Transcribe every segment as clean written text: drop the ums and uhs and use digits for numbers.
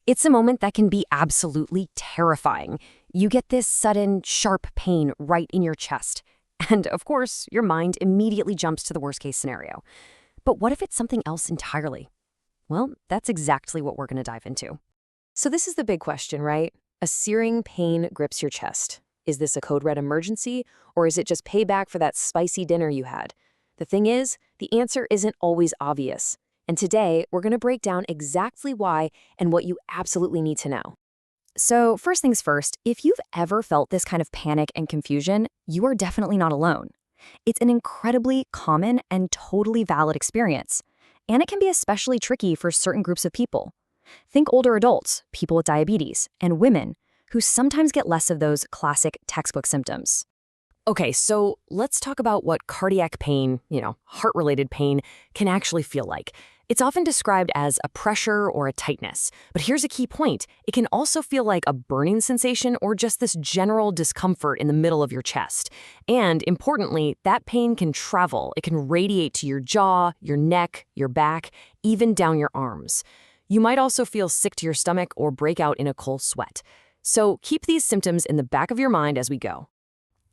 It's a moment that can be absolutely terrifying. You get this sudden, sharp pain right in your chest. And of course, your mind immediately jumps to the worst case scenario. But what if it's something else entirely? Well, that's exactly what we're going to dive into. So this is the big question, right? A searing pain grips your chest. Is this a code red emergency, or is it just payback for that spicy dinner you had? The thing is, the answer isn't always obvious. And today, we're going to break down exactly why and what you absolutely need to know. So first things first, if you've ever felt this kind of panic and confusion, you are definitely not alone. It's an incredibly common and totally valid experience. And it can be especially tricky for certain groups of people. Think older adults, people with diabetes, and women, who sometimes get less of those classic textbook symptoms. Okay, so let's talk about what cardiac pain, heart-related pain, can actually feel like. It's often described as a pressure or a tightness, but here's a key point. It can also feel like a burning sensation or just this general discomfort in the middle of your chest. And importantly, that pain can travel. It can radiate to your jaw, your neck, your back, even down your arms. You might also feel sick to your stomach or break out in a cold sweat. So keep these symptoms in the back of your mind as we go.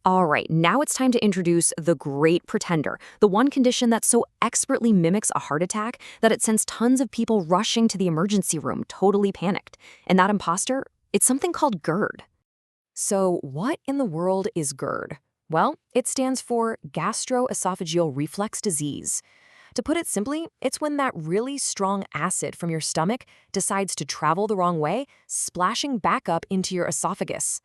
All right, now it's time to introduce the great pretender, the one condition that so expertly mimics a heart attack that it sends tons of people rushing to the emergency room, totally panicked. And that imposter, it's something called GERD. So what in the world is GERD? Well, it stands for gastroesophageal reflux disease. To put it simply, it's when that really strong acid from your stomach decides to travel the wrong way, splashing back up into your esophagus.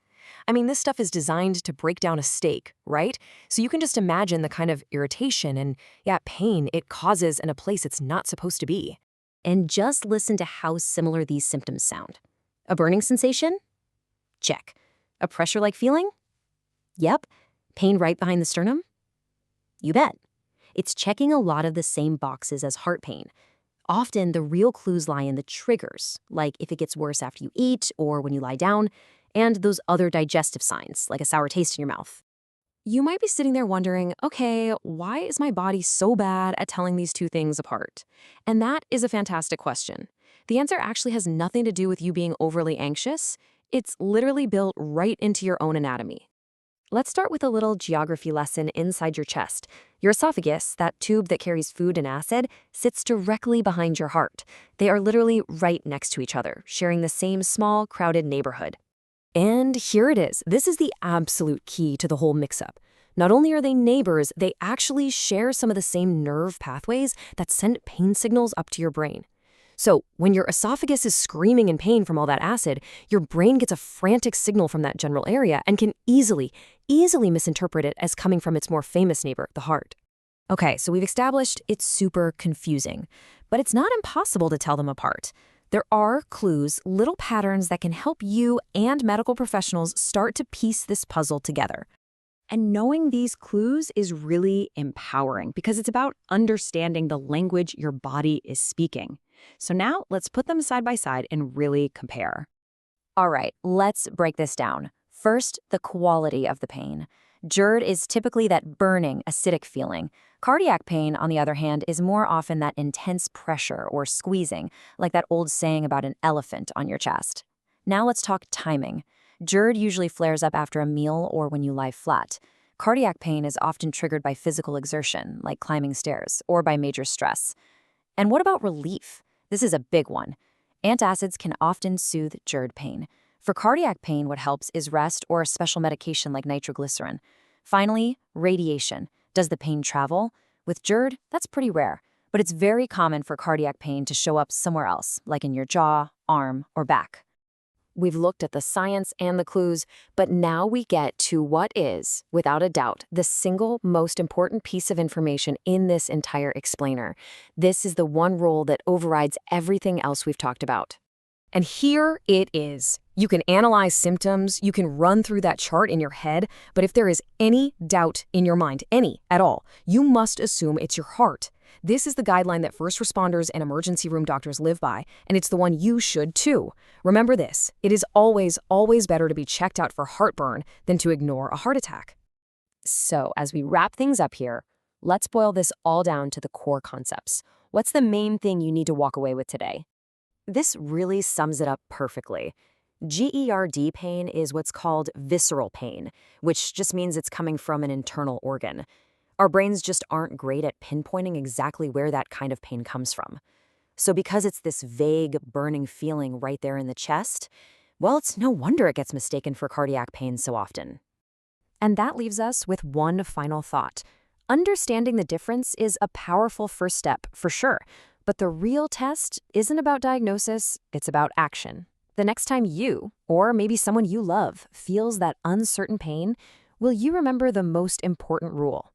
I mean, this stuff is designed to break down a steak, right? So you can just imagine the kind of irritation and, pain it causes in a place it's not supposed to be. And just listen to how similar these symptoms sound. A burning sensation? Check. A pressure-like feeling? Yep. Pain right behind the sternum? You bet. It's checking a lot of the same boxes as heart pain. Often, the real clues lie in the triggers, like if it gets worse after you eat or when you lie down, and those other digestive signs, like a sour taste in your mouth. You might be sitting there wondering, okay, why is my body so bad at telling these two things apart? And that is a fantastic question. The answer actually has nothing to do with you being overly anxious. It's literally built right into your own anatomy. Let's start with a little geography lesson inside your chest. Your esophagus, that tube that carries food and acid, sits directly behind your heart. They are literally right next to each other, sharing the same small, crowded neighborhood. And here it is. This is the absolute key to the whole mix-up. Not only are they neighbors, they actually share some of the same nerve pathways that send pain signals up to your brain. So when your esophagus is screaming in pain from all that acid, your brain gets a frantic signal from that general area and can easily misinterpret it as coming from its more famous neighbor, the heart. Okay, so we've established it's super confusing, but it's not impossible to tell them apart. There are clues, little patterns that can help you and medical professionals start to piece this puzzle together. And knowing these clues is really empowering because it's about understanding the language your body is speaking. So now let's put them side by side and really compare. All right, let's break this down. First, the quality of the pain. GERD is typically that burning, acidic feeling. Cardiac pain, on the other hand, is more often that intense pressure or squeezing, like that old saying about an elephant on your chest. Now let's talk timing. GERD usually flares up after a meal or when you lie flat. Cardiac pain is often triggered by physical exertion, like climbing stairs, or by major stress. And what about relief? This is a big one. Antacids can often soothe GERD pain. For cardiac pain, what helps is rest or a special medication like nitroglycerin. Finally, radiation. Does the pain travel? With GERD, that's pretty rare, but it's very common for cardiac pain to show up somewhere else, like in your jaw, arm, or back. We've looked at the science and the clues, but now we get to what is, without a doubt, the single most important piece of information in this entire explainer. This is the one rule that overrides everything else we've talked about. And here it is. You can analyze symptoms, you can run through that chart in your head, but if there is any doubt in your mind, any at all, you must assume it's your heart. This is the guideline that first responders and emergency room doctors live by, and it's the one you should too. Remember this, it is always better to be checked out for heartburn than to ignore a heart attack. So, as we wrap things up here, let's boil this all down to the core concepts. What's the main thing you need to walk away with today? This really sums it up perfectly. GERD pain is what's called visceral pain, which just means it's coming from an internal organ. Our brains just aren't great at pinpointing exactly where that kind of pain comes from. So because it's this vague, burning feeling right there in the chest, well, it's no wonder it gets mistaken for cardiac pain so often. And that leaves us with one final thought. Understanding the difference is a powerful first step, for sure. But the real test isn't about diagnosis, it's about action. The next time you, or maybe someone you love, feels that uncertain pain, will you remember the most important rule?